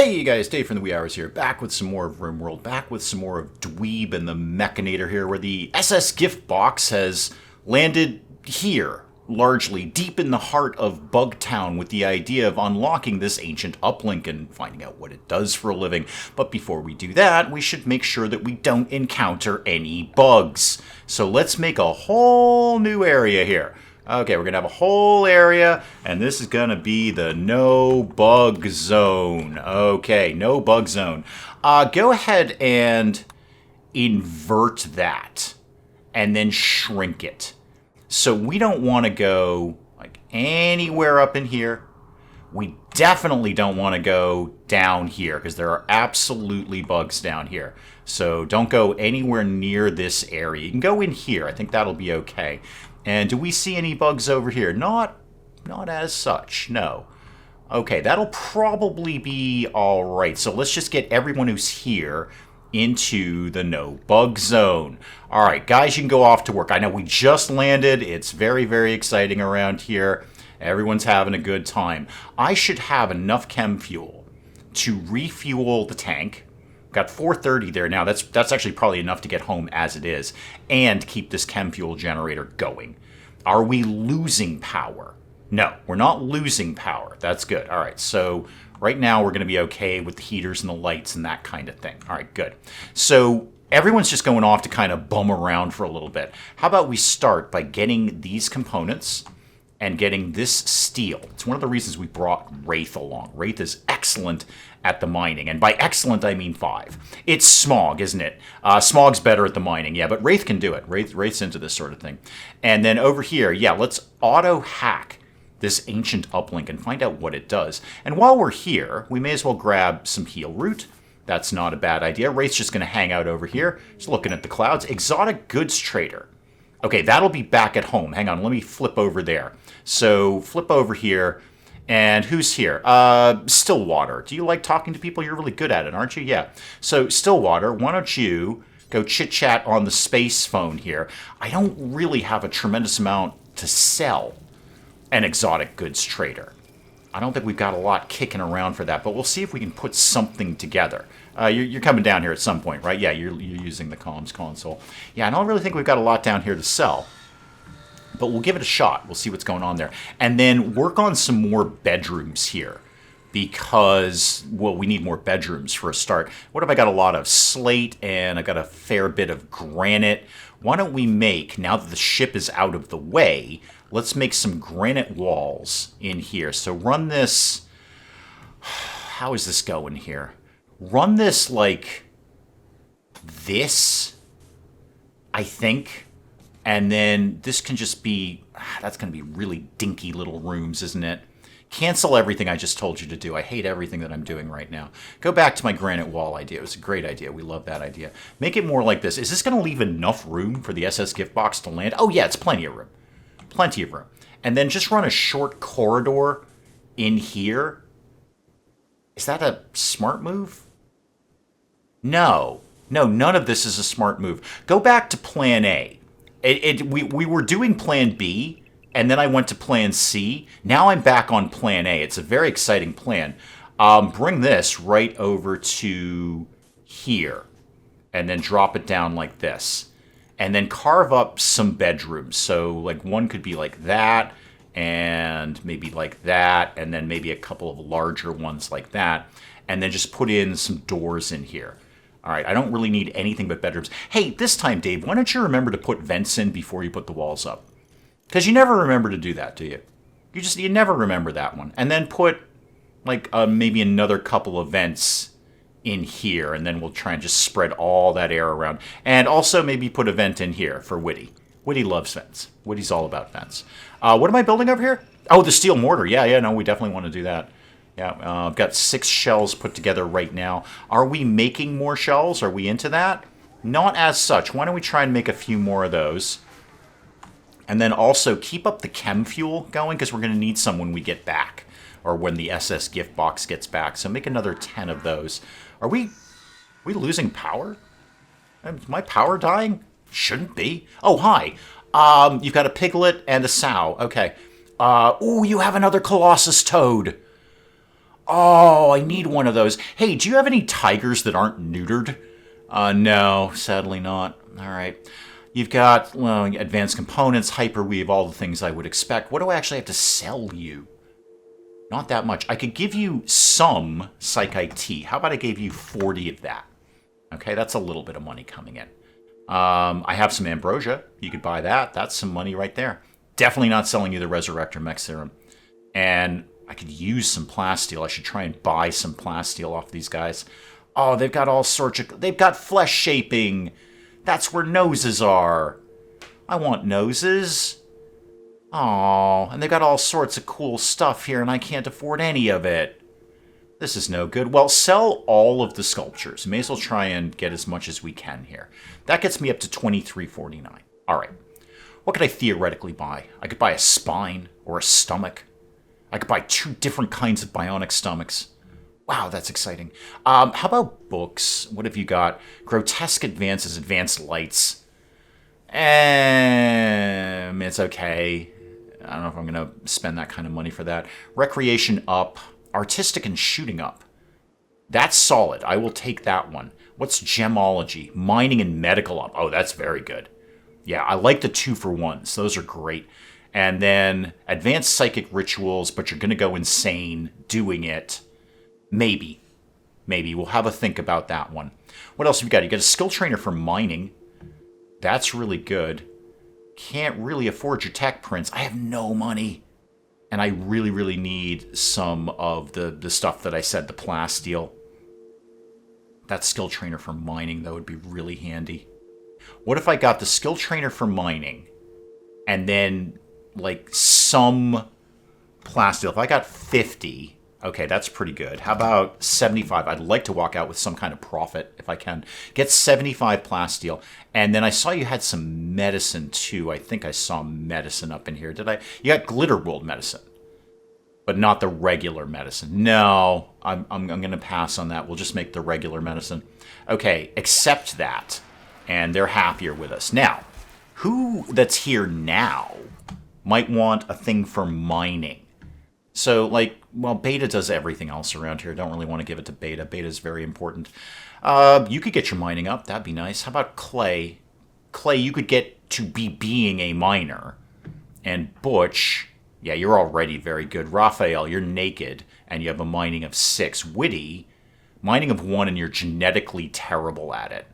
Hey you guys, Dave from the Wee Hours here, back with some more of RimWorld, back with some more of Dweeb and the Mechanitor here, where the SS gift box has landed here, largely deep in the heart of Bugtown, with the idea of unlocking this ancient uplink and finding out what it does for a living. But before we do that, we should make sure that we don't encounter any bugs. So let's make a whole new area here. Okay, we're going to have a whole area, and this is going to be the no bug zone. Okay, no bug zone. Go ahead and invert that, and then shrink it. So we don't want to go like anywhere up in here. We definitely don't want to go down here, because there are absolutely bugs down here. So don't go anywhere near this area. You can go in here. I think that'll be okay. And do we see any bugs over here? Not as such, no. Okay, that'll probably be all right. So let's just get everyone who's here into the no bug zone. All right, guys, you can go off to work. I know we just landed. It's very, very exciting around here. Everyone's having a good time. I should have enough chem fuel to refuel the tank. Got 430 there now. That's actually probably enough to get home as it is, and keep this chem fuel generator going. Are we losing power? No, we're not losing power. That's good. All right, so right now we're going to be okay with the heaters and the lights and that kind of thing. All right, good. So everyone's just going off to kind of bum around for a little bit. How about we start by getting these components and getting this steel. It's one of the reasons we brought Wraith along. Wraith is excellent at the mining, and by excellent I mean 5. It's Smog, isn't it? Smog's better at the mining, yeah, but Wraith can do it. Wraith's into this sort of thing. And then over here, yeah, let's auto-hack this ancient uplink and find out what it does. And while we're here, we may as well grab some heal root. That's not a bad idea. Wraith's just going to hang out over here, just looking at the clouds. Exotic goods trader. Okay, that'll be back at home. Hang on, let me flip over there. So flip over here, and who's here? Stillwater. Do you like talking to people? You're really good at it, aren't you? Yeah. So Stillwater, why don't you go chit-chat on the space phone here? I don't really have a tremendous amount to sell an exotic goods trader. I don't think we've got a lot kicking around for that, but we'll see if we can put something together. You're coming down here at some point, right? Yeah, you're using the comms console. Yeah, I don't really think we've got a lot down here to sell, but we'll give it a shot. We'll see what's going on there. And then work on some more bedrooms here, because, well, we need more bedrooms for a start. What have I got? A lot of slate, and I got a fair bit of granite. Why don't we make, now that the ship is out of the way, let's make some granite walls in here. So run this, how is this going here? Run this like this, I think. And then this can just be, that's going to be really dinky little rooms, isn't it? Cancel everything I just told you to do. I hate everything that I'm doing right now. Go back to my granite wall idea. It was a great idea. We love that idea. Make it more like this. Is this going to leave enough room for the SS gift box to land? Oh yeah, it's plenty of room. Plenty of room. And then just run a short corridor in here. Is that a smart move? No. No, none of this is a smart move. Go back to plan A. We were doing plan B, and then I went to plan C. Now I'm back on plan A. It's a very exciting plan. Bring this right over to here, and then drop it down like this. And then carve up some bedrooms. So like one could be like that, and maybe like that, and then maybe a couple of larger ones like that. And then just put in some doors in here. All right, I don't really need anything but bedrooms. Hey, this time, Dave, why don't you remember to put vents in before you put the walls up? Because you never remember to do that, do you? You never remember that one. And then put like maybe another couple of vents in here, and then we'll try and just spread all that air around. And also maybe put a vent in here for Witty. Witty loves vents. Witty's all about vents. What am I building over here? Oh, the steel mortar. Yeah, no, we definitely want to do that. Yeah, I've got 6 shells put together right now. Are we making more shells? Are we into that? Not as such. Why don't we try and make a few more of those? And then also keep up the chem fuel going, because we're going to need some when we get back, or when the SS gift box gets back. So make another 10 of those. Are we losing power? Is my power dying? Shouldn't be. Oh, hi. You've got a piglet and a sow. Okay. Ooh, you have another Colossus toad. Oh, I need one of those. Hey, do you have any tigers that aren't neutered? No, sadly not. All right. You've got, well, advanced components, hyperweave, all the things I would expect. What do I actually have to sell you? Not that much. I could give you some Psych IT. How about I gave you 40 of that? Okay, that's a little bit of money coming in. I have some ambrosia. You could buy that. That's some money right there. Definitely not selling you the Resurrector Mech Serum. And I could use some plasteel. I should try and buy some plasteel off these guys. Oh, they've got all sorts of... They've got flesh shaping. That's where noses are. I want noses. Oh, and they've got all sorts of cool stuff here, and I can't afford any of it. This is no good. Well, sell all of the sculptures. May as well try and get as much as we can here. That gets me up to $23.49. All right. What could I theoretically buy? I could buy a spine or a stomach. I could buy 2 different kinds of bionic stomachs. Wow, that's exciting. How about books? What have you got? Grotesque Advances, Advanced Lights. It's okay. I don't know if I'm going to spend that kind of money for that. Recreation up. Artistic and shooting up. That's solid. I will take that one. What's gemology? Mining and medical up. Oh, that's very good. Yeah, I like the 2-for-1s. Those are great. And then advanced psychic rituals, but you're going to go insane doing it. Maybe. We'll have a think about that one. What else have you got? You got a skill trainer for mining. That's really good. Can't really afford your tech prints. I have no money. And I really, really need some of the stuff that I said, the plasteel. That skill trainer for mining, though, would be really handy. What if I got the skill trainer for mining and then, like, some plasteel? If I got 50, okay, that's pretty good. How about 75? I'd like to walk out with some kind of profit if I can. Get 75 plasteel. And then I saw you had some medicine, too. I think I saw medicine up in here. Did I? You got Glitter World medicine, but not the regular medicine. No, I'm going to pass on that. We'll just make the regular medicine. Okay, accept that. And they're happier with us. Now, who that's here now might want a thing for mining? So, like, well, Beta does everything else around here. Don't really want to give it to Beta. Beta is very important. You could get your mining up. That'd be nice. How about Clay? Clay, you could get to being a miner. And Butch, yeah, you're already very good. Raphael, you're naked, and you have a mining of 6. Witty, mining of 1, and you're genetically terrible at it.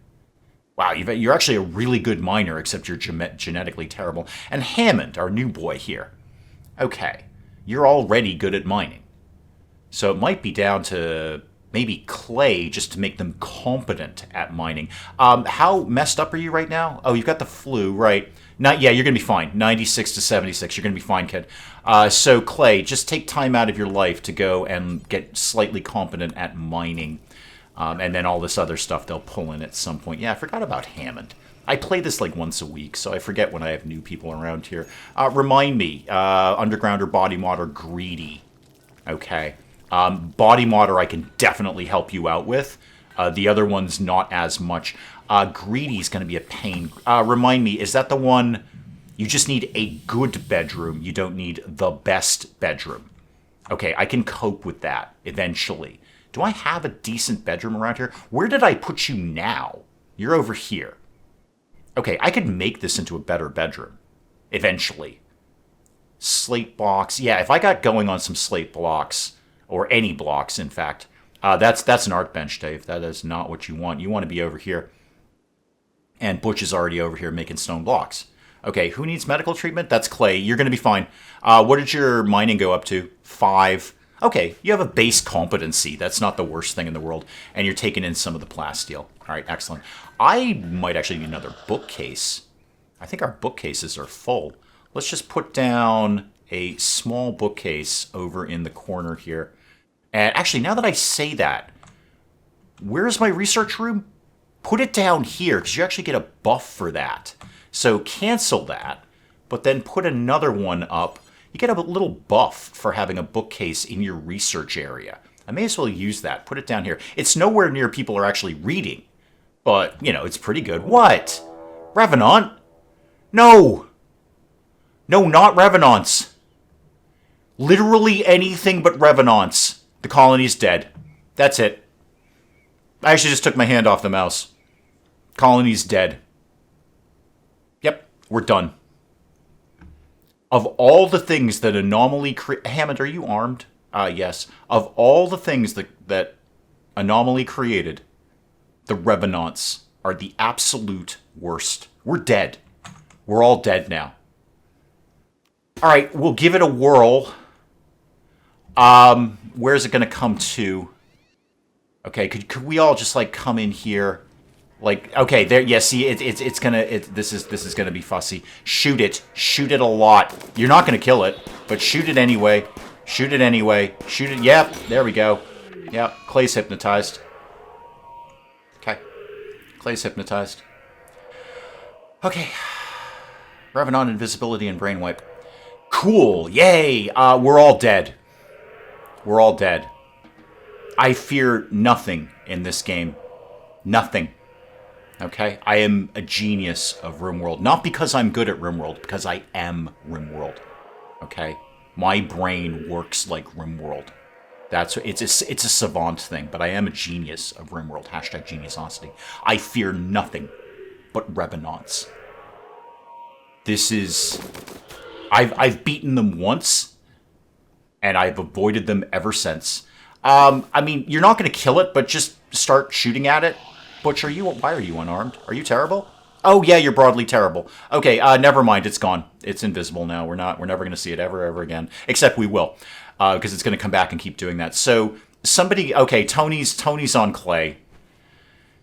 Wow, you're actually a really good miner, except you're genetically terrible. And Hammond, our new boy here. Okay, you're already good at mining. So it might be down to maybe Clay just to make them competent at mining. How messed up are you right now? Oh, you've got the flu, right? Yeah, you're going to be fine. 96 to 76. You're going to be fine, kid. So, Clay, just take time out of your life to go and get slightly competent at mining. And then all this other stuff they'll pull in at some point. Yeah, I forgot about Hammond. I play this like once a week, so I forget when I have new people around here. Remind me, Underground or Body Mod or Greedy. Okay. Body Modder I can definitely help you out with. The other one's not as much. Greedy's going to be a pain. Remind me, is that the one... You just need a good bedroom. You don't need the best bedroom. Okay, I can cope with that eventually. Do I have a decent bedroom around here? Where did I put you now? You're over here. Okay, I could make this into a better bedroom eventually. Slate blocks. Yeah, if I got going on some slate blocks, or any blocks, in fact, that's an art bench, Dave. That is not what you want. You want to be over here. And Butch is already over here making stone blocks. Okay, who needs medical treatment? That's Clay. You're going to be fine. What did your mining go up to? 5. Okay, you have a base competency. That's not the worst thing in the world. And you're taking in some of the plasteel. All right, excellent. I might actually need another bookcase. I think our bookcases are full. Let's just put down a small bookcase over in the corner here. And actually, now that I say that, where's my research room? Put it down here, because you actually get a buff for that. So cancel that, but then put another one up. You get a little buff for having a bookcase in your research area. I may as well use that. Put it down here. It's nowhere near people are actually reading, but, you know, it's pretty good. What? Revenant? No! No, not Revenants. Literally anything but Revenants. The colony's dead. That's it. I actually just took my hand off the mouse. Colony's dead. Yep, we're done. Of all the things that Anomaly Hammond, are you armed? Yes. Of all the things that Anomaly created, the Revenants are the absolute worst. We're dead. We're all dead now. Alright, we'll give it a whirl. Where's it going to come to? Okay, could we all just, like, come in here? Like, okay, there, yeah, see, this is gonna be fussy. Shoot it a lot. You're not gonna kill it, but shoot it anyway. Shoot it anyway. Shoot it, yep, there we go. Yep, Clay's hypnotized. Okay, Clay's hypnotized. Okay, Revenant invisibility and brain wipe. Cool, yay, we're all dead. We're all dead. I fear nothing in this game. Nothing. Okay? I am a genius of RimWorld. Not because I'm good at RimWorld, because I am RimWorld. Okay? My brain works like RimWorld. It's a savant thing, but I am a genius of RimWorld. Hashtag geniusosity. I fear nothing but Revenants. This is... I've beaten them once, and I've avoided them ever since. I mean, you're not going to kill it, but just start shooting at it. Butch, why are you unarmed? Are you terrible? Oh, yeah, you're broadly terrible. Okay, never mind, it's gone. It's invisible now. We're never going to see it ever again. Except we will, because it's going to come back and keep doing that. So, okay, Tony's on Clay.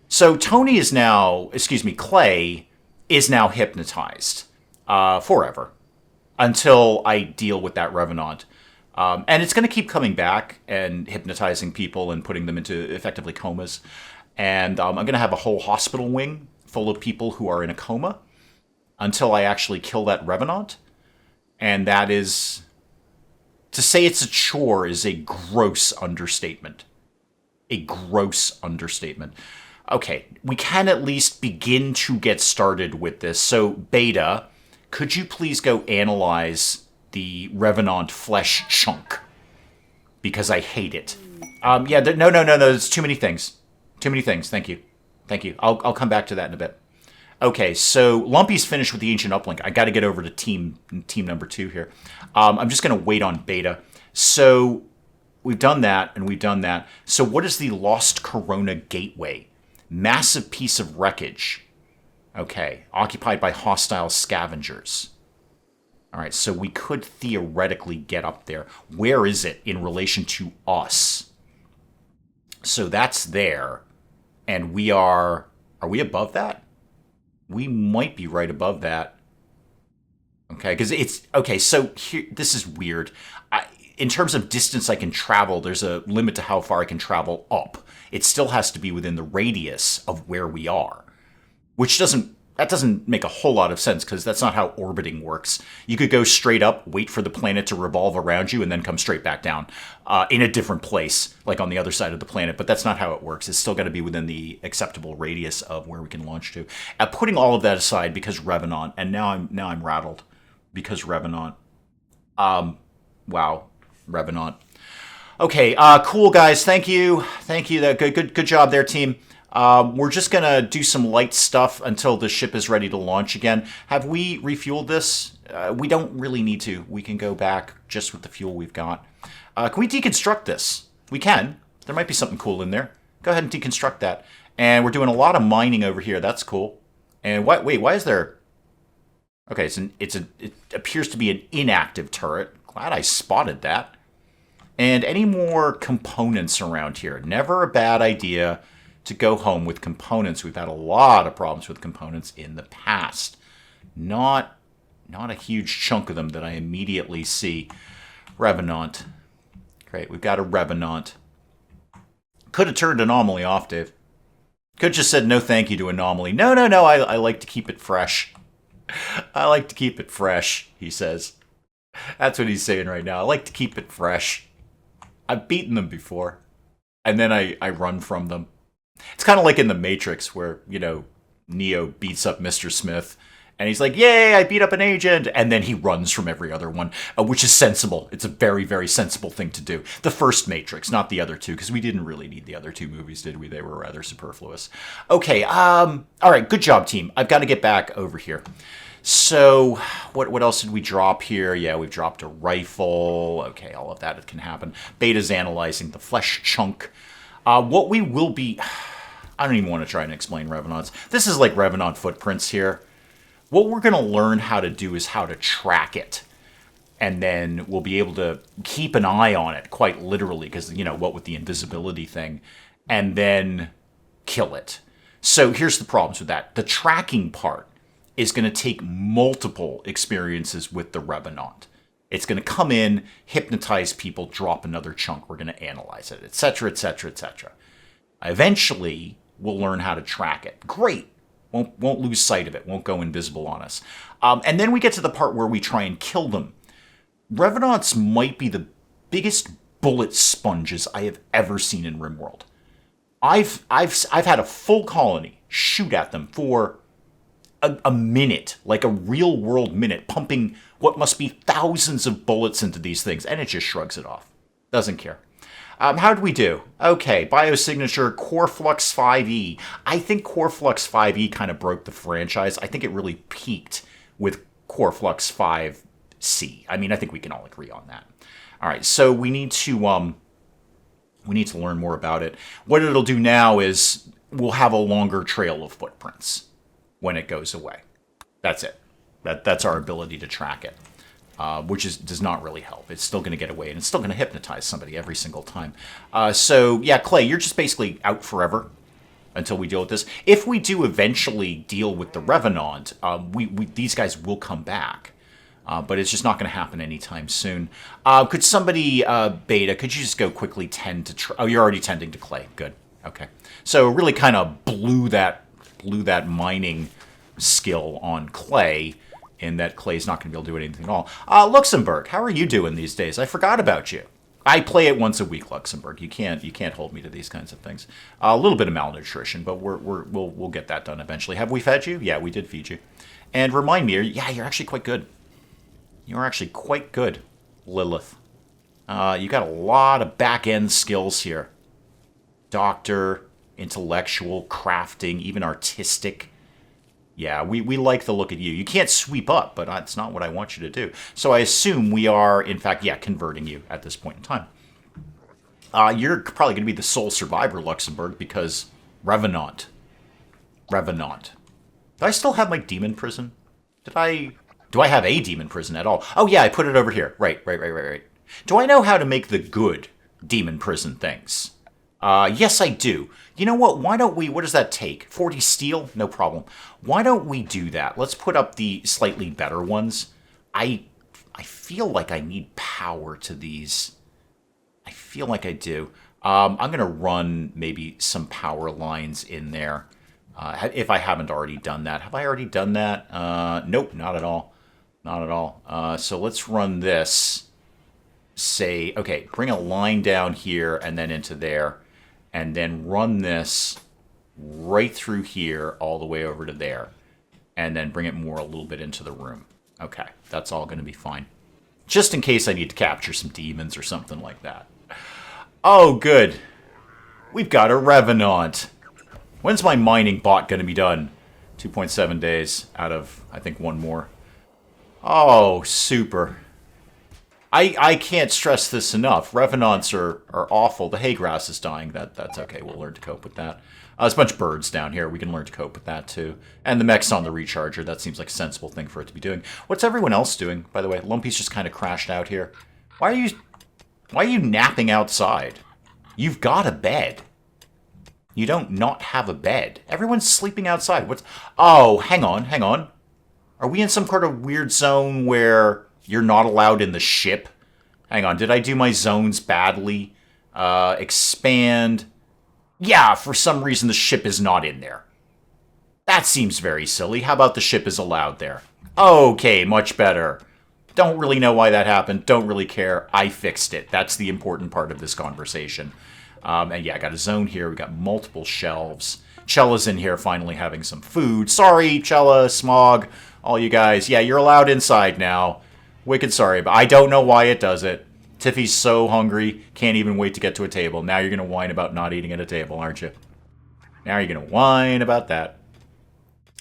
So, Clay is now hypnotized, forever. Until I deal with that Revenant. And it's going to keep coming back and hypnotizing people and putting them into, effectively, comas. And I'm going to have a whole hospital wing full of people who are in a coma until I actually kill that Revenant. And that is... To say it's a chore is a gross understatement. A gross understatement. Okay, we can at least begin to get started with this. So, Beta, could you please go analyze the Revenant flesh chunk? Because I hate it. Yeah, no, there's too many things. Too many things, thank you. Thank you. I'll come back to that in a bit. Okay, so Lumpy's finished with the Ancient Uplink. I got to get over to team number 2 here. I'm just going to wait on Beta. So we've done that, and we've done that. So what is the Lost Corona Gateway? Massive piece of wreckage. Okay, occupied by hostile scavengers. All right, so we could theoretically get up there. Where is it in relation to us? So that's there. And we are we above that? We might be right above that. Okay, because it's... Okay, so here, this is weird. In terms of distance I can travel, there's a limit to how far I can travel up. It still has to be within the radius of where we are. Which that doesn't make a whole lot of sense, because that's not how orbiting works. You could go straight up, wait for the planet to revolve around you, and then come straight back down in a different place, like on the other side of the planet. But that's not how it works. It's still got to be within the acceptable radius of where we can launch to. Putting all of that aside, because Revenant, and now I'm rattled, because Revenant. Wow, Revenant. Okay, cool guys. Thank you. Good job there, team. We're just going to do some light stuff until the ship is ready to launch again. Have we refueled this? We don't really need to. We can go back just with the fuel we've got. Can we deconstruct this? We can. There might be something cool in there. Go ahead and deconstruct that. And we're doing a lot of mining over here. That's cool. And wait, why is there... Okay, it appears to be an inactive turret. Glad I spotted that. And any more components around here? Never a bad idea to go home with components. We've had a lot of problems with components in the past. Not a huge chunk of them that I immediately see. Revenant. Great, we've got a Revenant. Could have turned Anomaly off, Dave. Could have just said no thank you to Anomaly. No, I like to keep it fresh. I like to keep it fresh, he says. That's what he's saying right now. I like to keep it fresh. I've beaten them before. And then I run from them. It's kind of like in The Matrix where, Neo beats up Mr. Smith And he's like, yay, I beat up an agent. And then he runs from every other one, which is sensible. It's a very, very sensible thing to do. The first Matrix, not the other two, because we didn't really need the other two movies, did we? They were rather superfluous. Okay, all right, good job, team. I've got to get back over here. So, what else did we drop here? Yeah, we've dropped a rifle. Okay, all of that can happen. Beta's analyzing the flesh chunk. What we will be... I don't even want to try and explain Revenants. This is like Revenant footprints here. What we're going to learn how to do is how to track it. And then we'll be able to keep an eye on it, quite literally, because, you know, what with the invisibility thing, and then kill it. So here's the problems with that. The tracking part is going to take multiple experiences with the Revenant. It's going to come in, hypnotize people, drop another chunk. We're going to analyze it, etc., etc., etc. Eventually, we'll learn how to track it. Great. Won't lose sight of it. Won't go invisible on us. And then we get to the part where we try and kill them. Revenants might be the biggest bullet sponges I have ever seen in RimWorld. I've had a full colony shoot at them for a minute, like a real world minute, pumping what must be thousands of bullets into these things, and it just shrugs it off. Doesn't care. How'd we do? Okay, biosignature, Core Flux 5e. I think Core Flux 5e kind of broke the franchise. I think it really peaked with Core Flux 5c. I mean, I think we can all agree on that. All right, so we need to learn more about it. What it'll do now is we'll have a longer trail of footprints when it goes away. That's it. That's our ability to track it. Which does not really help. It's still going to get away, and it's still going to hypnotize somebody every single time. So, yeah, Clay, you're just basically out forever until we deal with this. If we do eventually deal with the Revenant, these guys will come back. But it's just not going to happen anytime soon. Could somebody, Beta, could you just go quickly tend to... Oh, you're already tending to Clay. Good. Okay. So really kind of blew that mining skill on Clay, in that Clay's not going to be able to do anything at all. Luxembourg, how are you doing these days? I forgot about you. I play it once a week, Luxembourg. You can't hold me to these kinds of things. A little bit of malnutrition, but we'll get that done eventually. Have we fed you? Yeah, we did feed you. And remind me, you're actually quite good. You're actually quite good, Lilith. You got a lot of back-end skills here. Doctor, intellectual, crafting, even artistic. Yeah, we like the look of you. You can't sweep up, but that's not what I want you to do. So I assume we are, in fact, converting you at this point in time. You're probably going to be the sole survivor, Luxembourg, because Revenant. Do I still have my demon prison? Do I have a demon prison at all? Oh, yeah, I put it over here. Right. Do I know how to make the good demon prison things? Yes, I do. You know what? Why don't we... What does that take? 40 steel? No problem. Why don't we do that? Let's put up the slightly better ones. I feel like I need power to these. I feel like I do. I'm going to run maybe some power lines in there. If I haven't already done that. Have I already done that? Nope, not at all. Not at all. So let's run this. Say, okay, bring a line down here and then into there. And then run this right through here all the way over to there. And then bring it more a little bit into the room. Okay, that's all going to be fine. Just in case I need to capture some demons or something like that. Oh, good. We've got a Revenant. When's my mining bot going to be done? 2.7 days out of, I think, one more. Oh, super. I can't stress this enough. Revenants are awful. The hay grass is dying. That's okay. We'll learn to cope with that. There's a bunch of birds down here. We can learn to cope with that, too. And the mech's on the recharger. That seems like a sensible thing for it to be doing. What's everyone else doing, by the way? Lumpy's just kind of crashed out here. Why are you napping outside? You've got a bed. You don't not have a bed. Everyone's sleeping outside. Oh, hang on. Are we in some kind of weird zone where you're not allowed in the ship? Hang on, did I do my zones badly? Expand. Yeah, for some reason the ship is not in there. That seems very silly. How about the ship is allowed there? Okay, much better. Don't really know why that happened. Don't really care. I fixed it. That's the important part of this conversation. And yeah, I got a zone here. We got multiple shelves. Chella's in here finally having some food. Sorry, Chella, Smog, all you guys. Yeah, you're allowed inside now. Wicked sorry, but I don't know why it does it. Tiffy's so hungry, can't even wait to get to a table. Now you're going to whine about not eating at a table, aren't you? Now you're going to whine about that.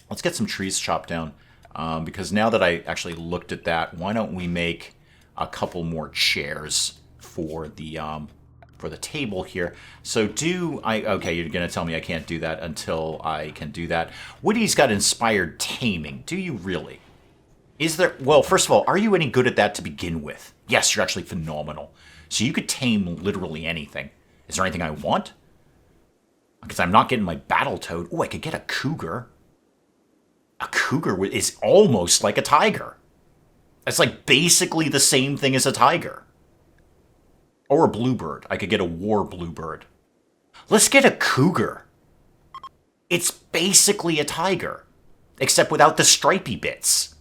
Let's get some trees chopped down. Because now that I actually looked at that, why don't we make a couple more chairs for the table here. So okay, you're going to tell me I can't do that until I can do that. Woody's got inspired taming. Do you really? Is there... Well, first of all, are you any good at that to begin with? Yes, you're actually phenomenal. So you could tame literally anything. Is there anything I want? Because I'm not getting my battle toad. Oh, I could get a cougar. A cougar is almost like a tiger. That's like basically the same thing as a tiger. Or a bluebird. I could get a war bluebird. Let's get a cougar. It's basically a tiger, except without the stripy bits.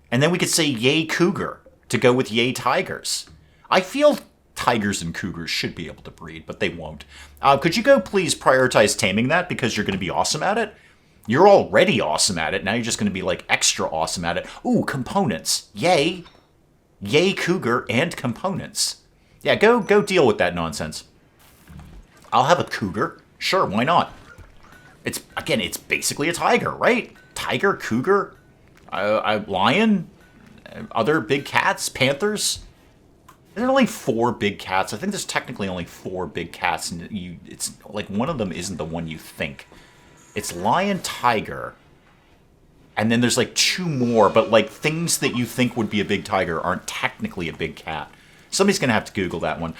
And then we could say yay cougar to go with yay tigers. I feel tigers and cougars should be able to breed, but they won't. Could you go please prioritize taming that because you're going to be awesome at it? You're already awesome at it. Now you're just going to be like extra awesome at it. Ooh, components. Yay. Yay cougar and components. Yeah, go deal with that nonsense. I'll have a cougar. Sure, why not? It's basically a tiger, right? Tiger, cougar, lion, other big cats, panthers. There are only 4 big cats. I think there's technically only 4 big cats, and it's like one of them isn't the one you think. It's lion, tiger, and then there's like 2 more, but like things that you think would be a big tiger aren't technically a big cat. Somebody's going to have to Google that one.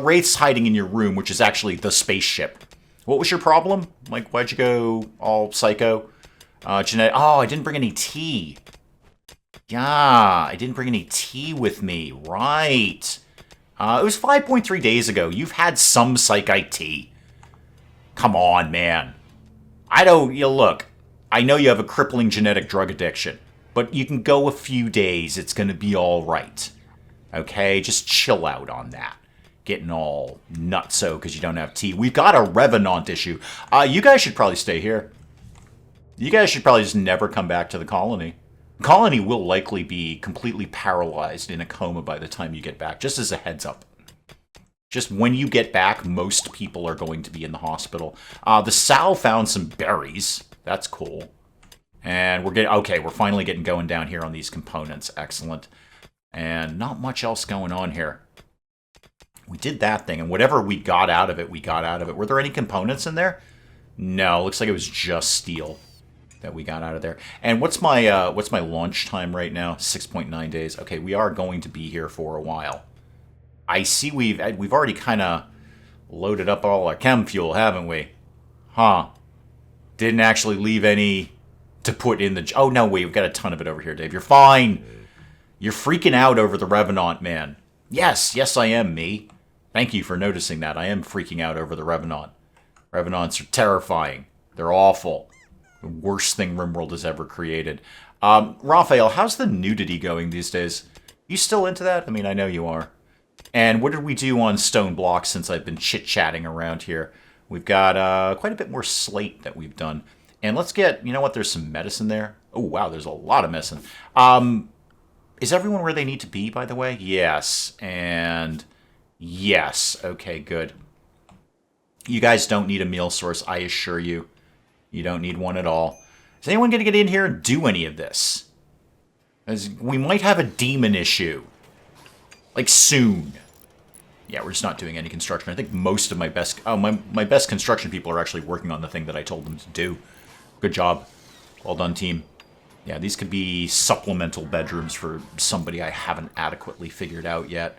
Wraith's hiding in your room, which is actually the spaceship. What was your problem? Like, why'd you go all psycho? Jeanette, oh, I didn't bring any tea. Yeah, I didn't bring any tea with me. Right. It was 5.3 days ago. You've had some psychite tea. Come on, man. Look, I know you have a crippling genetic drug addiction, but you can go a few days. It's going to be all right. Okay, just chill out on that. Getting all nutso because you don't have tea. We've got a Revenant issue. You guys should probably stay here. You guys should probably just never come back to the colony. The colony will likely be completely paralyzed in a coma by the time you get back, just as a heads up. Just when you get back, most people are going to be in the hospital. The sow found some berries. That's cool. And we're finally getting going down here on these components. Excellent. And not much else going on here. We did that thing, and whatever we got out of it, we got out of it. Were there any components in there? No, looks like it was just steel that we got out of there. And what's my launch time right now? 6.9 days. Okay, we are going to be here for a while. I see we've already kind of loaded up all our chem fuel, haven't we? Huh. Didn't actually leave any to put in the... Oh, no, wait, we've got a ton of it over here, Dave. You're fine. You're freaking out over the Revenant, man. Yes, I am, me. Thank you for noticing that. I am freaking out over the Revenant. Revenants are terrifying. They're awful. The worst thing RimWorld has ever created. Raphael, how's the nudity going these days? You still into that? I mean, I know you are. And what did we do on stone blocks since I've been chit-chatting around here? We've got quite a bit more slate that we've done. And let's get, you know what, there's some medicine there. Oh, wow, there's a lot of medicine. Is everyone where they need to be, by the way? Yes, and yes. Okay, good. You guys don't need a meal source, I assure you. You don't need one at all. Is anyone going to get in here and do any of this? As we might have a demon issue. Like, soon. Yeah, we're just not doing any construction. I think most of my best... Oh, my best construction people are actually working on the thing that I told them to do. Good job. Well done, team. Yeah, these could be supplemental bedrooms for somebody I haven't adequately figured out yet.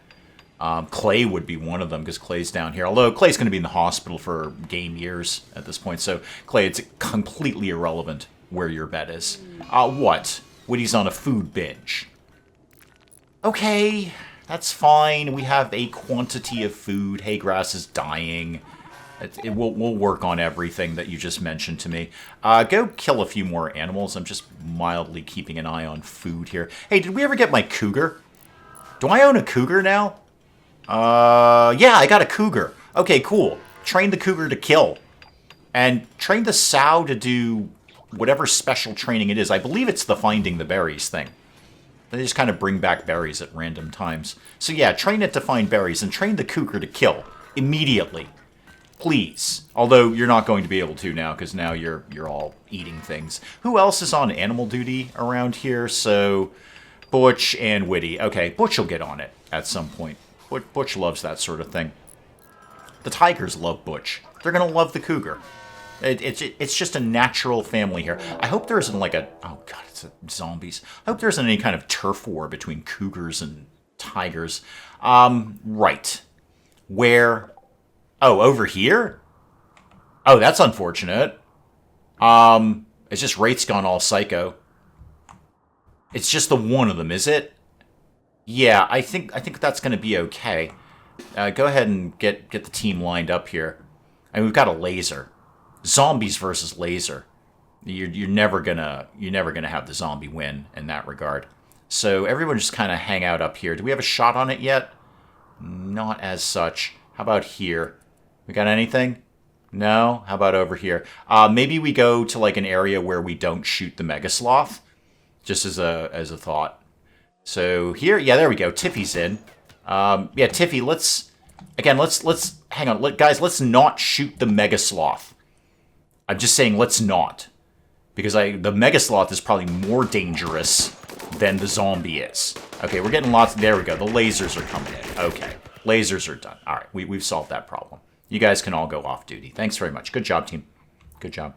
Clay would be one of them, because Clay's down here. Although Clay's going to be in the hospital for game years at this point. So, Clay, it's completely irrelevant where your bed is. What? Woody's on a food binge. Okay, that's fine. We have a quantity of food. Haygrass is dying. We'll work on everything that you just mentioned to me. Go kill a few more animals. I'm just mildly keeping an eye on food here. Hey, did we ever get my cougar? Do I own a cougar now? Yeah, I got a cougar. Okay, cool. Train the cougar to kill. And train the sow to do whatever special training it is. I believe it's the finding the berries thing. They just kind of bring back berries at random times. So yeah, train it to find berries and train the cougar to kill immediately. Please. Although you're not going to be able to now because now you're all eating things. Who else is on animal duty around here? So Butch and Whitty. Okay, Butch will get on it at some point. Butch loves that sort of thing. The tigers love Butch. They're going to love the cougar. It's just a natural family here. I hope there isn't like a... Oh, God, it's zombies. I hope there isn't any kind of turf war between cougars and tigers. Right. Where... Oh, over here? Oh, that's unfortunate. It's just Wraith's gone all psycho. It's just the one of them, is it? Yeah, I think that's going to be okay. Go ahead and get the team lined up here. And we've got a laser. Zombies versus laser. You're never gonna have the zombie win in that regard. So everyone just kind of hang out up here. Do we have a shot on it yet? Not as such. How about here? We got anything? No? How about over here? Maybe we go to like an area where we don't shoot the Mega Sloth. Just as a thought. So here, yeah, there we go. Tiffy's in. Yeah, Tiffy, let's hang on. Guys, let's not shoot the Mega Sloth. I'm just saying let's not. Because the Mega Sloth is probably more dangerous than the zombie is. Okay, we're getting lots... There we go. The lasers are coming in. Okay, lasers are done. All right, we've solved that problem. You guys can all go off duty. Thanks very much. Good job, team. Good job.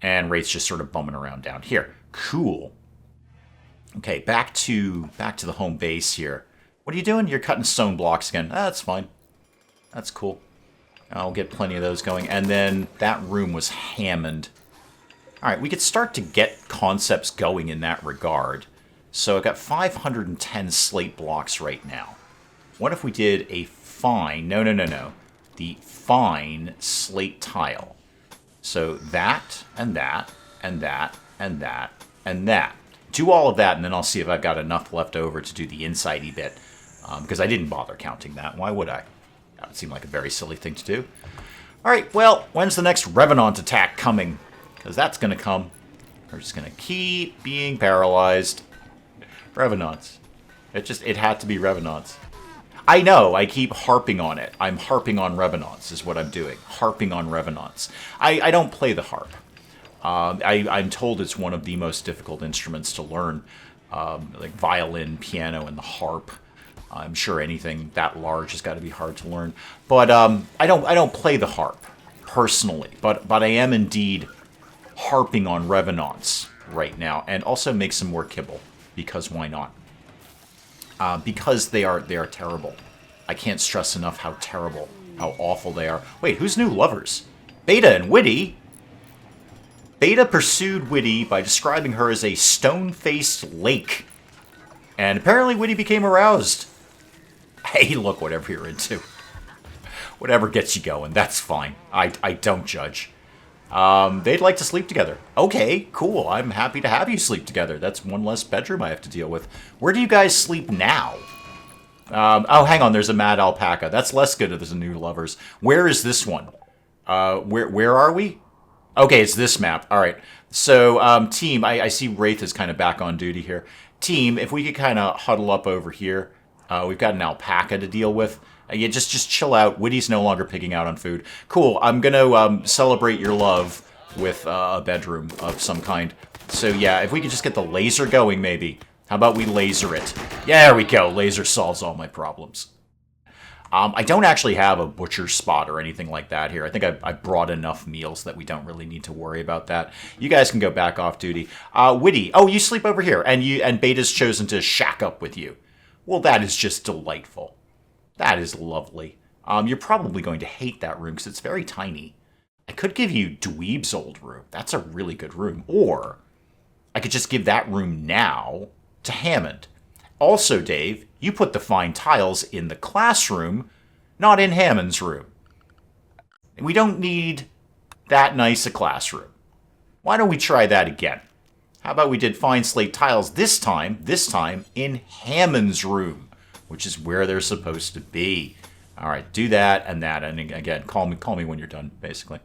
And Wraith's just sort of bumming around down here. Cool. Okay, back to the home base here. What are you doing? You're cutting stone blocks again. That's fine. That's cool. I'll get plenty of those going. And then that room was Hammond. All right, we could start to get concepts going in that regard. So I've got 510 slate blocks right now. What if we did a fine... No. The fine slate tile. So that, and that, and that, and that, and that. Do all of that, and then I'll see if I've got enough left over to do the inside-y bit. Because I didn't bother counting that. Why would I? That would seem like a very silly thing to do. All right, well, when's the next Revenant attack coming? Because that's going to come. We're just going to keep being paralyzed. Revenants. It had to be Revenants. I know, I keep harping on it. I'm harping on Revenants is what I'm doing. Harping on Revenants. I don't play the harp. I'm told it's one of the most difficult instruments to learn. Like violin, piano, and the harp. I'm sure anything that large has got to be hard to learn. But I don't play the harp, personally. But I am indeed harping on Revenants right now. And also make some more kibble. Because why not? Because they are terrible. I can't stress enough how terrible, how awful they are. Wait, who's new lovers? Beta and Whitty? Beta pursued Whitty by describing her as a stone-faced lake. And apparently Whitty became aroused. Hey, look, whatever you're into. Whatever gets you going, that's fine. I don't judge. They'd like to sleep together. Okay, cool. I'm happy to have you sleep together. That's one less bedroom I have to deal with. Where do you guys sleep now? Oh, hang on. There's a mad alpaca. That's less good if there's a new lovers. Where is this one? Where are we? Okay, it's this map. All right. So, team, I see Wraith is kind of back on duty here. Team, if we could kind of huddle up over here. We've got an alpaca to deal with. Yeah, just chill out. Whitty's no longer picking out on food. Cool. I'm going to celebrate your love with a bedroom of some kind. So, yeah, if we could just get the laser going, maybe. How about we laser it? Yeah, there we go. Laser solves all my problems. I don't actually have a butcher spot or anything like that here. I think I brought enough meals that we don't really need to worry about that. You guys can go back off duty. Whitty, oh, you sleep over here, and Beta's chosen to shack up with you. Well, that is just delightful. That is lovely. You're probably going to hate that room because it's very tiny. I could give you Dweeb's old room. That's a really good room. Or I could just give that room now to Hammond. Also, Dave, you put the fine tiles in the classroom, not in Hammond's room. We don't need that nice a classroom. Why don't we try that again? How about we did fine slate tiles this time in Hammond's room, which is where they're supposed to be. All right, do that, and again, call me when you're done, basically.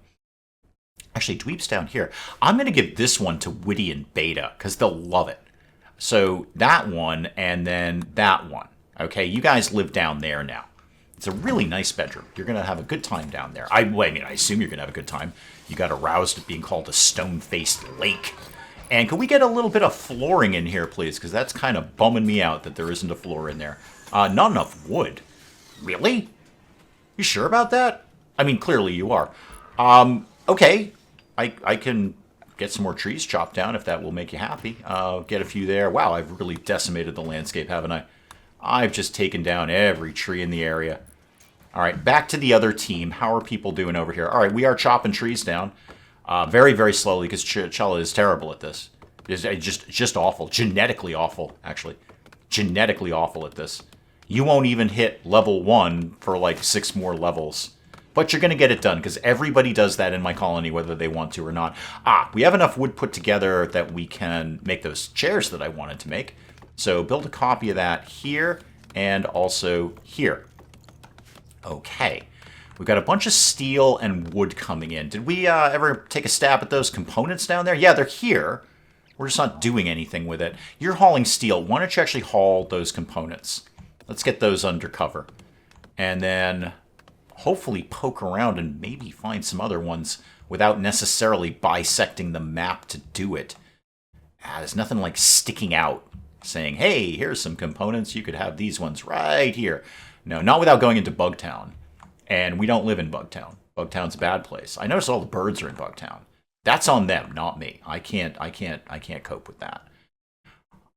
Actually, Dweeb's down here. I'm going to give this one to Witty and Beta because they'll love it. So that one and then that one. Okay, you guys live down there now. It's a really nice bedroom. You're going to have a good time down there. I assume you're going to have a good time. You got aroused at being called a stone-faced lake. And can we get a little bit of flooring in here, please? Because that's kind of bumming me out that there isn't a floor in there. Not enough wood. Really? You sure about that? I mean, clearly you are. Okay. I can get some more trees chopped down if that will make you happy. Get a few there. Wow, I've really decimated the landscape, haven't I? I've just taken down every tree in the area. All right, back to the other team. How are people doing over here? All right, we are chopping trees down very, very slowly because Chella is terrible at this. It's just awful. Genetically awful, actually. Genetically awful at this. You won't even hit level 1 for like 6 more levels. But you're going to get it done, because everybody does that in my colony, whether they want to or not. We have enough wood put together that we can make those chairs that I wanted to make. So build a copy of that here, and also here. Okay. We've got a bunch of steel and wood coming in. Did we ever take a stab at those components down there? Yeah, they're here. We're just not doing anything with it. You're hauling steel. Why don't you actually haul those components? Let's get those undercover. And then hopefully poke around and maybe find some other ones without necessarily bisecting the map to do it. There's nothing like sticking out, saying, hey, here's some components, you could have these ones right here. No, not without going into Bugtown. And we don't live in Bugtown. Bugtown's a bad place. I noticed all the birds are in Bugtown. That's on them, not me. I can't cope with that.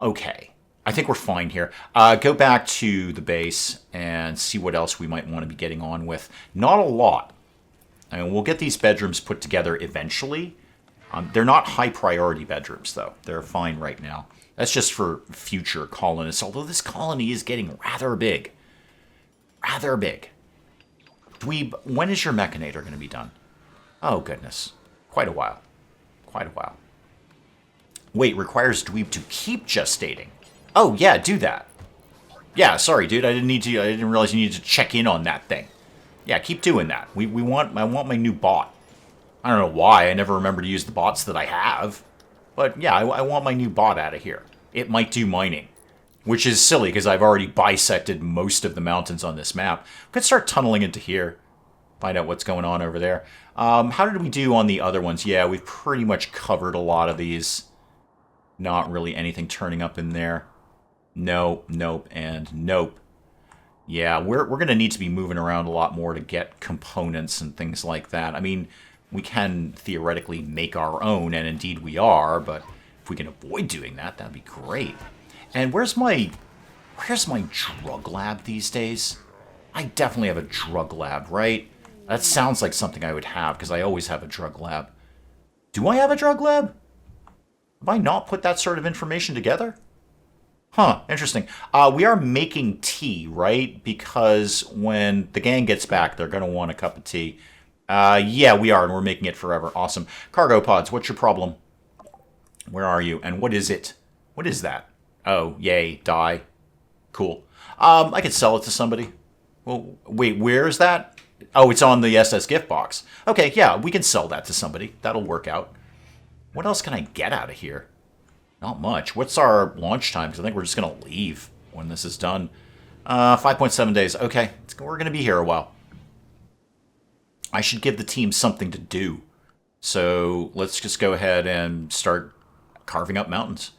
Okay. I think we're fine here. Go back to the base and see what else we might want to be getting on with. Not a lot. I mean, we'll get these bedrooms put together eventually. They're not high priority bedrooms, though. They're fine right now. That's just for future colonists, although this colony is getting rather big. Rather big. Dweeb, when is your Mechanitor going to be done? Oh, goodness. Quite a while. Quite a while. Wait, requires Dweeb to keep gestating. Oh, yeah, do that. Yeah, sorry, dude. I didn't realize you needed to check in on that thing. Yeah, keep doing that. I want my new bot. I don't know why. I never remember to use the bots that I have. But yeah, I want my new bot out of here. It might do mining. Which is silly, because I've already bisected most of the mountains on this map. We could start tunneling into here. Find out what's going on over there. How did we do on the other ones? Yeah, we've pretty much covered a lot of these. Not really anything turning up in there. Nope, nope, and nope. Yeah, we're going to need to be moving around a lot more to get components and things like that. I mean, we can theoretically make our own, and indeed we are, but if we can avoid doing that, that'd be great. And where's my drug lab these days? I definitely have a drug lab, right? That sounds like something I would have, because I always have a drug lab. Do I have a drug lab? Have I not put that sort of information together? Huh, interesting. We are making tea, right? Because when the gang gets back, they're going to want a cup of tea. Yeah, we are, and we're making it forever. Awesome. Cargo pods, what's your problem? Where are you? And what is it? What is that? Oh, yay, die. Cool. I could sell it to somebody. Well, wait, where is that? Oh, it's on the SS gift box. Okay, yeah, we can sell that to somebody. That'll work out. What else can I get out of here? Not much. What's our launch time? Because I think we're just going to leave when this is done. 5.7 days. Okay, we're going to be here a while. I should give the team something to do. So let's just go ahead and start carving up mountains.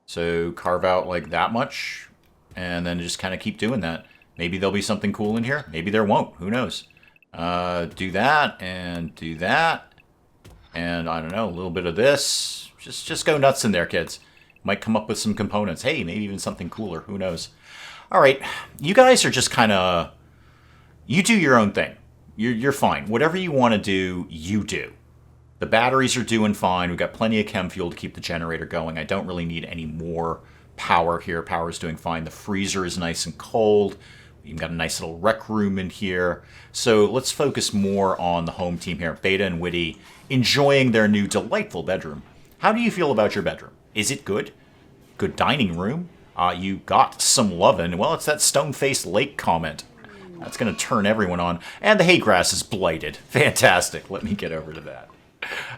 So carve out like that much, and then just kind of keep doing that. Maybe there'll be something cool in here. Maybe there won't. Who knows? Do that, and do that. And I don't know, a little bit of this. Just go nuts in there, kids. Might come up with some components. Hey, maybe even something cooler. Who knows? All right. You guys are just kind of... You do your own thing. You're fine. Whatever you want to do, you do. The batteries are doing fine. We've got plenty of chem fuel to keep the generator going. I don't really need any more power here. Power is doing fine. The freezer is nice and cold. We've got a nice little rec room in here. So let's focus more on the home team here. Beta and Witty enjoying their new delightful bedroom. How do you feel about your bedroom? Is it good? Good dining room? You got some lovin'. Well, it's that stone-faced lake comment. That's going to turn everyone on. And the hay grass is blighted. Fantastic. Let me get over to that.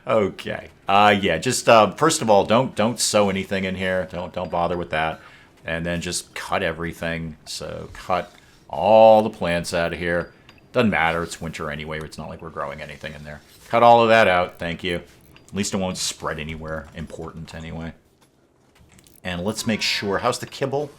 Okay. Yeah, just first of all, don't sew anything in here. Don't bother with that. And then just cut everything. So cut all the plants out of here. Doesn't matter, it's winter anyway. It's not like we're growing anything in there. Cut all of that out, thank you. At least it won't spread anywhere important anyway. And let's make sure, how's the kibble?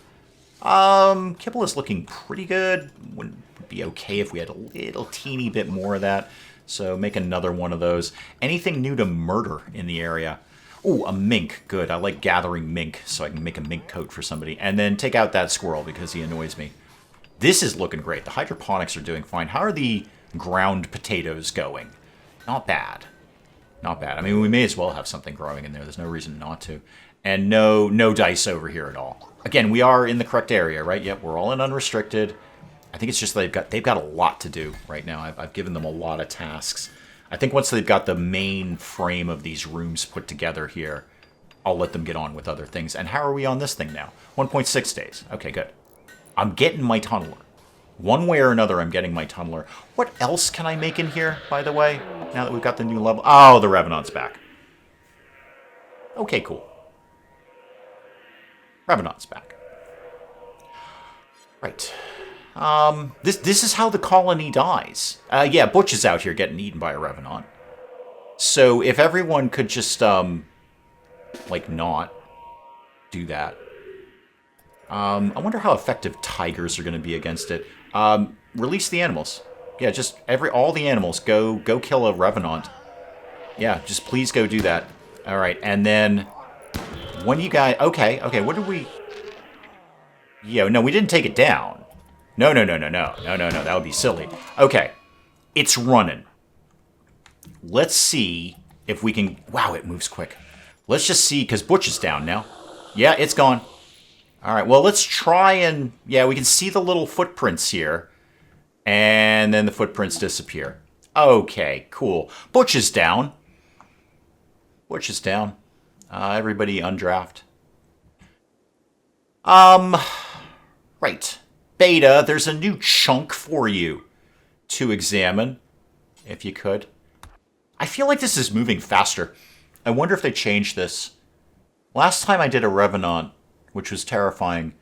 Kibble is looking pretty good. Would be okay if we had a little teeny bit more of that. So make another one of those. Anything new to murder in the area? Ooh, a mink. Good. I like gathering mink, so I can make a mink coat for somebody. And then take out that squirrel because he annoys me. This is looking great. The hydroponics are doing fine. How are the ground potatoes going? Not bad. Not bad. I mean, we may as well have something growing in there. There's no reason not to. And no dice over here at all. Again, we are in the correct area, right? Yep, we're all in unrestricted. I think it's just they've got a lot to do right now. I've given them a lot of tasks. I think once they've got the main frame of these rooms put together here, I'll let them get on with other things. And how are we on this thing now? 1.6 days. Okay, good. I'm getting my tunneler. One way or another, I'm getting my tunneler. What else can I make in here, by the way, now that we've got the new level? Oh, the Revenant's back. Okay, cool. Revenant's back. Right. This is how the colony dies. Yeah, Butch is out here getting eaten by a Revenant. So if everyone could just, like, not do that. I wonder how effective tigers are going to be against it. Release the animals. Yeah, just all the animals go kill a Revenant. Yeah, just please go do that. All right, and then when you guys, okay, what did we? Yeah, no, we didn't take it down. No, that would be silly. Okay, it's running. Let's see if we can. Wow, it moves quick. Let's just see because Butch is down now. Yeah, it's gone. All right, well, let's try and... Yeah, we can see the little footprints here. And then the footprints disappear. Okay, cool. Butch is down. Butch is down. Everybody undraft. Right. Beta, there's a new chunk for you to examine, if you could. I feel like this is moving faster. I wonder if they changed this. Last time I did a Revenant, which was terrifying,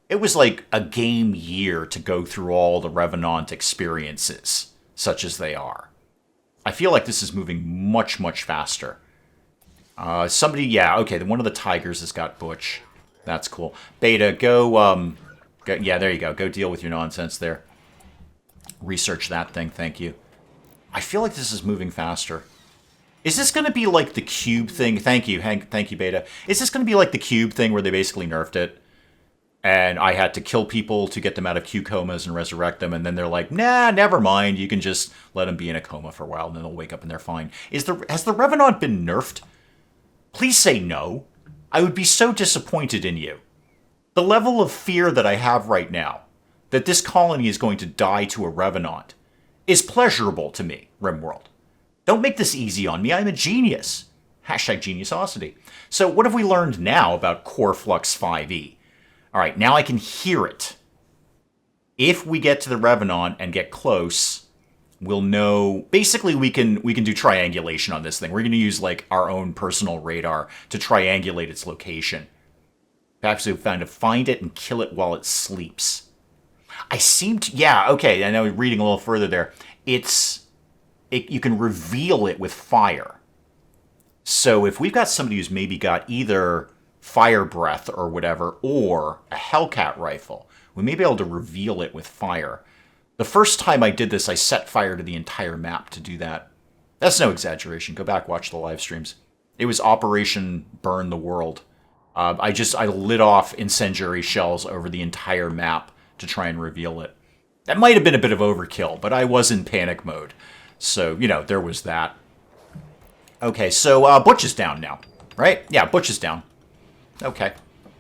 it was like a game year to go through all the Revenant experiences, such as they are. I feel like this is moving much, much faster. Somebody, yeah, okay, one of the tigers has got Butch. That's cool. Beta, go, yeah, there you go. Go deal with your nonsense there. Research that thing, thank you. I feel like this is moving faster. Is this going to be like the cube thing? Thank you, Hank. Thank you, Beta. Is this going to be like the cube thing where they basically nerfed it? And I had to kill people to get them out of Q comas and resurrect them. And then they're like, nah, never mind. You can just let them be in a coma for a while and then they'll wake up and they're fine. Has the Revenant been nerfed? Please say no. I would be so disappointed in you. The level of fear that I have right now, that this colony is going to die to a Revenant, is pleasurable to me, RimWorld. Don't make this easy on me. I'm a genius. Hashtag geniusosity. So what have we learned now about Core Flux 5e? All right, now I can hear it. If we get to the Revenant and get close, we'll know. Basically, we can do triangulation on this thing. We're going to use like our own personal radar to triangulate its location. Perhaps we find it and kill it while it sleeps. Yeah, okay. I know reading a little further there. You can reveal it with fire. So if we've got somebody who's maybe got either fire breath or whatever, or a Hellcat rifle, we may be able to reveal it with fire. The first time I did this, I set fire to the entire map to do that. That's no exaggeration. Go back, watch the live streams. It was Operation Burn the World. I lit off incendiary shells over the entire map to try and reveal it. That might have been a bit of overkill, but I was in panic mode. So, there was that. Okay, so Butch is down now, right? Yeah, Butch is down. Okay.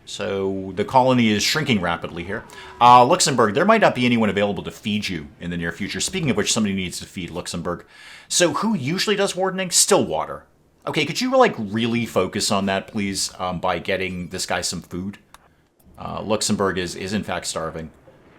So the colony is shrinking rapidly here. Luxembourg, there might not be anyone available to feed you in the near future. Speaking of which, somebody needs to feed Luxembourg. So who usually does wardening? Stillwater. Okay, could you, really focus on that, please, by getting this guy some food? Luxembourg is in fact starving.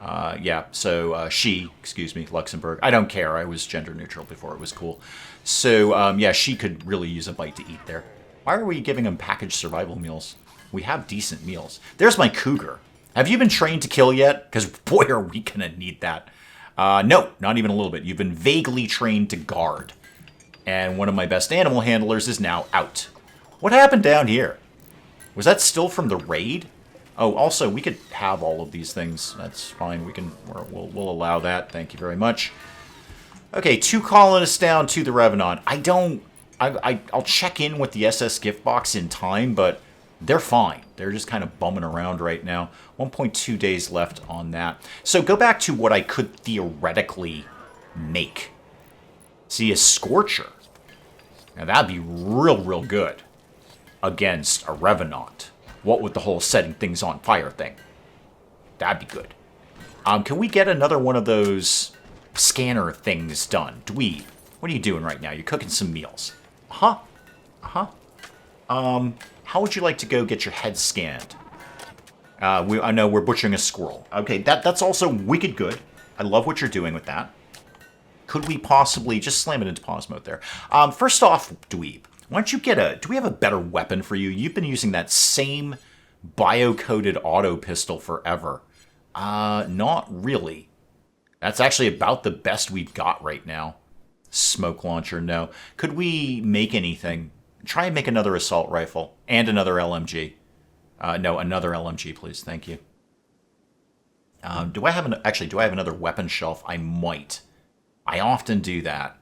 Yeah, so she, excuse me, Luxembourg. I don't care. I was gender neutral before it was cool. So, yeah, she could really use a bite to eat there. Why are we giving them packaged survival meals? We have decent meals. There's my cougar. Have you been trained to kill yet? Because, boy, are we going to need that. No, not even a little bit. You've been vaguely trained to guard. And one of my best animal handlers is now out. What happened down here? Was that still from the raid? Oh, also, we could have all of these things. That's fine. We'll allow that. Thank you very much. Okay, 2 colonists down to the Revenant. I'll check in with the SS gift box in time, but they're fine. They're just kind of bumming around right now. 1.2 days left on that. So go back to what I could theoretically make. See, a Scorcher. Now that'd be real good against a Revenant. What with the whole setting things on fire thing. That'd be good. Can we get another one of those scanner things done? Dweeb, what are you doing right now? You're cooking some meals. How would you like to go get your head scanned? I know we're butchering a squirrel. Okay, that's also wicked good. I love what you're doing with that. Could we possibly just slam it into pause mode there? First off, Dweeb, why don't you get do we have a better weapon for you? You've been using that same bio-coded auto pistol forever. Not really. That's actually about the best we've got right now. Smoke launcher, no. Could we make anything? Try and make another assault rifle and another LMG. No, another LMG, please. Thank you. Do I have another weapon shelf? I might. I often do that.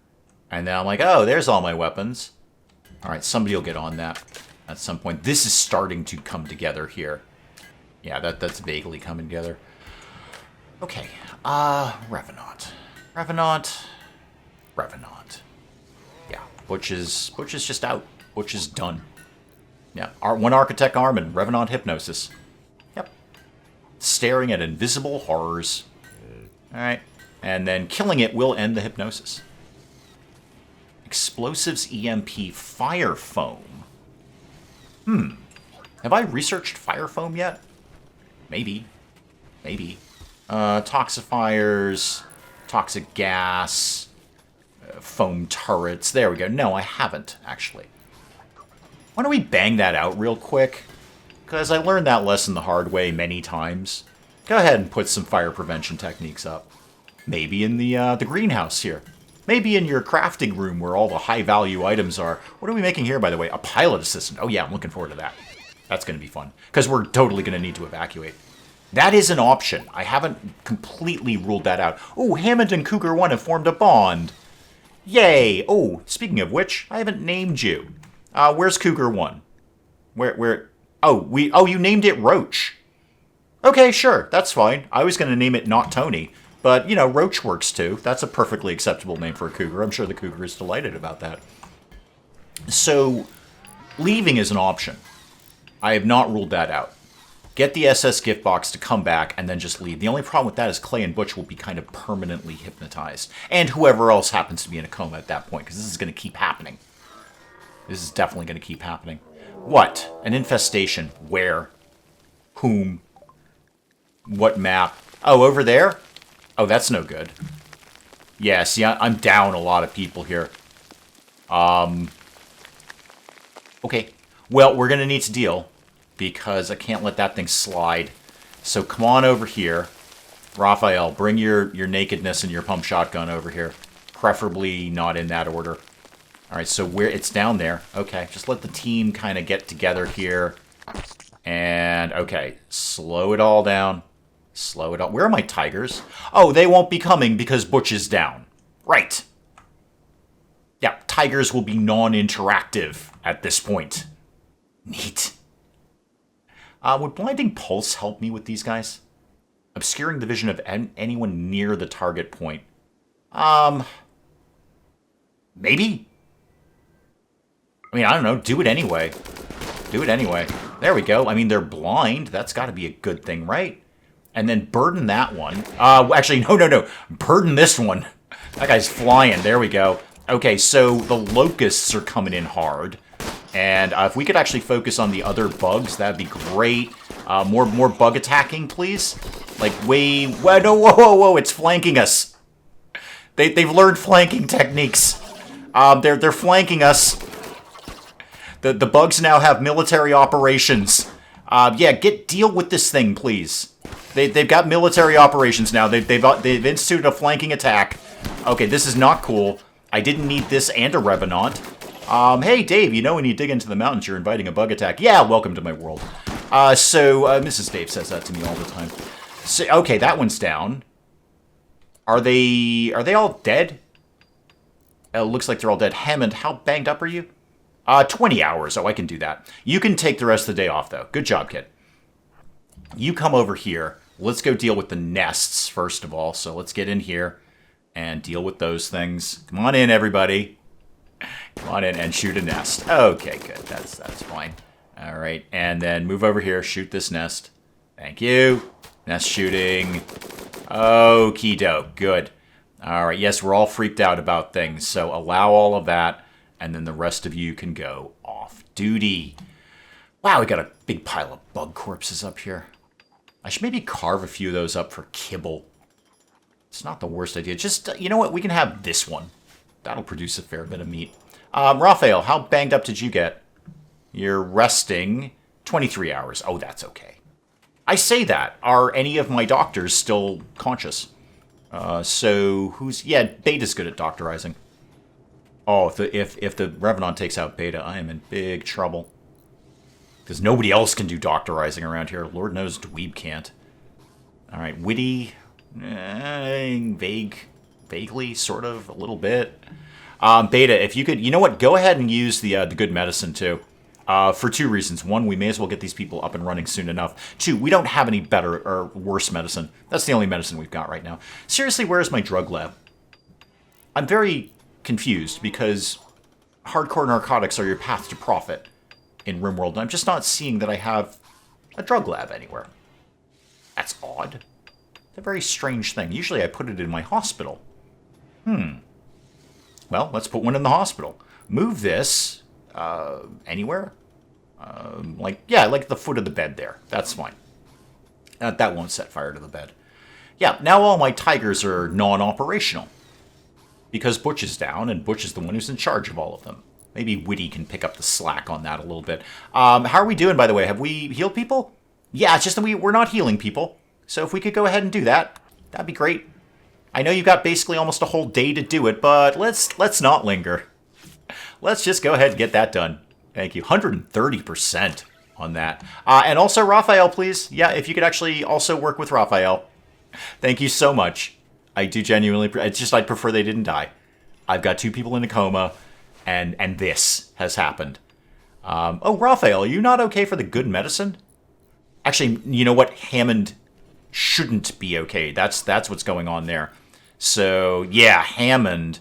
And then I'm like, oh, there's all my weapons. All right, somebody will get on that at some point. This is starting to come together here. Yeah, that's vaguely coming together. Okay, Revenant. Yeah, Butch is just out. Butch is done. Yeah, one Architect arm and Revenant hypnosis. Yep. Staring at invisible horrors. All right, and then killing it will end the hypnosis. Explosives EMP fire foam. Have I researched fire foam yet? Maybe. Toxifiers, toxic gas, foam turrets. There we go. No, I haven't, actually. Why don't we bang that out real quick? Because I learned that lesson the hard way many times. Go ahead and put some fire prevention techniques up. Maybe in the greenhouse here. Maybe in your crafting room where all the high-value items are. What are we making here, by the way? A pilot assistant. Oh, yeah, I'm looking forward to that. That's going to be fun. Because we're totally going to need to evacuate. That is an option. I haven't completely ruled that out. Oh, Hammond and Cougar 1 have formed a bond. Yay. Oh, speaking of which, I haven't named you. Where's Cougar 1? Where? Oh, you named it Roach. Okay, sure. That's fine. I was going to name it Not Tony. But, Roach works too. That's a perfectly acceptable name for a cougar. I'm sure the cougar is delighted about that. So, leaving is an option. I have not ruled that out. Get the SS gift box to come back and then just leave. The only problem with that is Clay and Butch will be kind of permanently hypnotized. And whoever else happens to be in a coma at that point, because this is going to keep happening. This is definitely going to keep happening. What? An infestation. Where? Whom? What map? Oh, over there? Oh, that's no good. Yeah, see, I'm down a lot of people here. Okay. Well, we're going to need to deal, because I can't let that thing slide. So come on over here. Raphael, bring your nakedness and your pump shotgun over here. Preferably not in that order. All right, so it's down there. Okay, just let the team kind of get together here. And, okay, slow it all down. Slow it up. Where are my tigers? Oh, they won't be coming because Butch is down. Right. Yeah, tigers will be non-interactive at this point. Neat. Would Blinding Pulse help me with these guys? Obscuring the vision of anyone near the target point. Maybe? I mean, I don't know. Do it anyway. Do it anyway. There we go. I mean, they're blind. That's got to be a good thing, right? And then burden that one. Actually, no. Burden this one. That guy's flying. There we go. Okay, so the locusts are coming in hard. And if we could actually focus on the other bugs, that'd be great. More bug attacking, please. Like, no, whoa, it's flanking us. They've learned flanking techniques. They're flanking us. The bugs now have military operations. Yeah, deal with this thing, please. They've got military operations now. They've instituted a flanking attack. Okay, this is not cool. I didn't need this and a Revenant. Hey, Dave, you know when you dig into the mountains, you're inviting a bug attack. Yeah, welcome to my world. Mrs. Dave says that to me all the time. So, okay, that one's down. Are they all dead? It looks like they're all dead. Hammond, how banged up are you? 20 hours. Oh, I can do that. You can take the rest of the day off, though. Good job, kid. You come over here. Let's go deal with the nests, first of all. So let's get in here and deal with those things. Come on in, everybody. Come on in and shoot a nest. Okay, good. That's fine. All right, and then move over here. Shoot this nest. Thank you. Nest shooting. Okie doke. Good. All right, yes, we're all freaked out about things, so allow all of that, and then the rest of you can go off duty. Wow, we got a big pile of bug corpses up here. I should maybe carve a few of those up for kibble. It's not the worst idea. Just, you know what? We can have this one. That'll produce a fair bit of meat. Raphael, how banged up did you get? You're resting 23 hours. Oh, that's okay. I say that. Are any of my doctors still conscious? Yeah, Beta's good at doctorizing. Oh, if the Revenant takes out Beta, I am in big trouble. Because nobody else can do doctorizing around here. Lord knows Dweeb can't. Alright, witty. Vaguely, sort of, a little bit. Beta, if you could, you know what? Go ahead and use the good medicine, too. For two reasons. One, we may as well get these people up and running soon enough. Two, we don't have any better or worse medicine. That's the only medicine we've got right now. Seriously, where is my drug lab? I'm very confused because hardcore narcotics are your path to profit in RimWorld, and I'm just not seeing that I have a drug lab anywhere. That's odd. It's a very strange thing. Usually I put it in my hospital. Well, let's put one in the hospital. Move this anywhere. Like the foot of the bed there. That's fine. That won't set fire to the bed. Yeah, now all my tigers are non-operational. Because Butch is down, and Butch is the one who's in charge of all of them. Maybe Witty can pick up the slack on that a little bit. How are we doing, by the way? Have we healed people? Yeah, it's just that we're not healing people. So if we could go ahead and do that, that'd be great. I know you've got basically almost a whole day to do it, but let's not linger. Let's just go ahead and get that done. Thank you. 130% on that. And also, Raphael, please. Yeah, if you could actually also work with Raphael. Thank you so much. I do genuinely... It's just I'd prefer they didn't die. I've got 2 people in a coma, and this has happened. Oh, Raphael, are you not okay for the good medicine? Actually, you know what? Hammond shouldn't be okay. That's what's going on there. So, yeah, Hammond,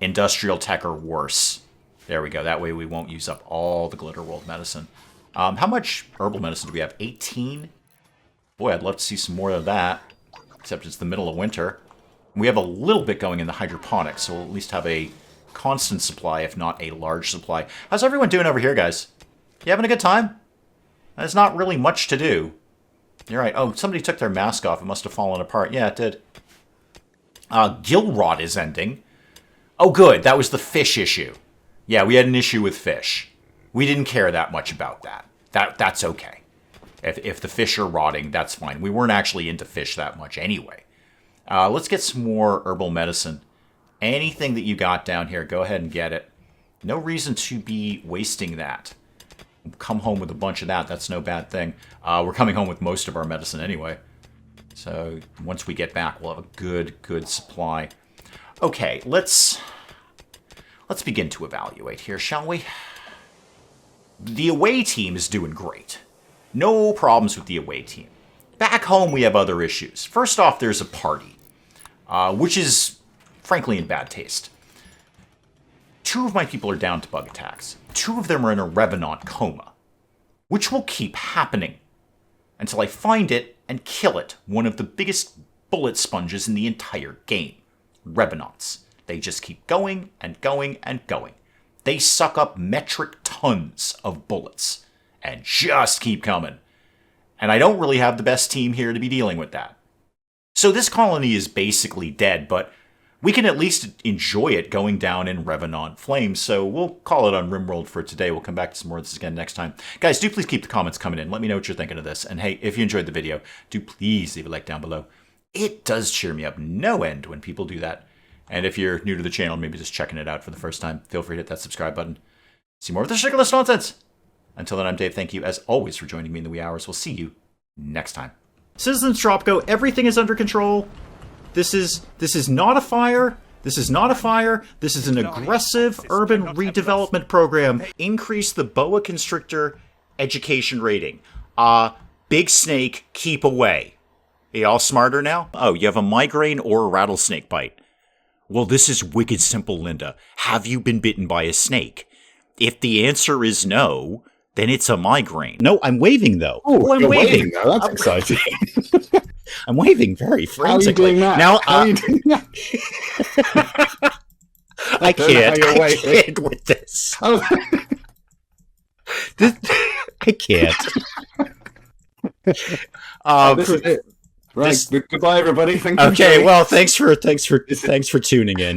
Industrial Tech, or worse. There we go. That way we won't use up all the Glitter World medicine. How much herbal medicine do we have? 18? Boy, I'd love to see some more of that. Except it's the middle of winter. We have a little bit going in the hydroponics, so we'll at least have a constant supply, if not a large supply. How's everyone doing over here, guys? You having a good time? There's not really much to do. You're right. Oh, somebody took their mask off. It must have fallen apart. Yeah, it did. Gilrod is ending. Oh, good. That was the fish issue. Yeah, we had an issue with fish. We didn't care that much about that. That's okay. If the fish are rotting, that's fine. We weren't actually into fish that much anyway. Let's get some more herbal medicine. Anything that you got down here, go ahead and get it. No reason to be wasting that. Come home with a bunch of that. That's no bad thing. We're coming home with most of our medicine anyway. So once we get back, we'll have a good supply. Okay, let's begin to evaluate here, shall we? The away team is doing great. No problems with the away team. Back home, we have other issues. First off, there's a party, which is, frankly, in bad taste. 2 of my people are down to bug attacks. 2 of them are in a Revenant coma, which will keep happening until I find it and kill it, one of the biggest bullet sponges in the entire game. Revenants. They just keep going and going and going. They suck up metric tons of bullets and just keep coming. And I don't really have the best team here to be dealing with that. So this colony is basically dead, but we can at least enjoy it going down in Revenant flames, so we'll call it on RimWorld for today. We'll come back to some more of this again next time. Guys, do please keep the comments coming in. Let me know what you're thinking of this. And hey, if you enjoyed the video, do please leave a like down below. It does cheer me up no end when people do that. And if you're new to the channel, maybe just checking it out for the first time, feel free to hit that subscribe button. See more of this ridiculous nonsense. Until then, I'm Dave. Thank you, as always, for joining me in the wee hours. We'll see you next time. Citizens Dropgo, everything is under control. This is not a fire. This is not a fire. This is an aggressive urban redevelopment program. Increase the boa constrictor education rating. Big snake, keep away. Are you all smarter now? Oh, you have a migraine or a rattlesnake bite. Well, this is wicked simple, Linda. Have you been bitten by a snake? If the answer is no, then it's a migraine. No, I'm waving, though. Oh, I'm waving. Now. That's exciting. I'm waving very frantically. How are you doing that? Now, How are you doing that? I can't with this. Oh. I can't. This is it. Right. Goodbye, everybody. Thank you. Okay. Well, thanks for tuning in.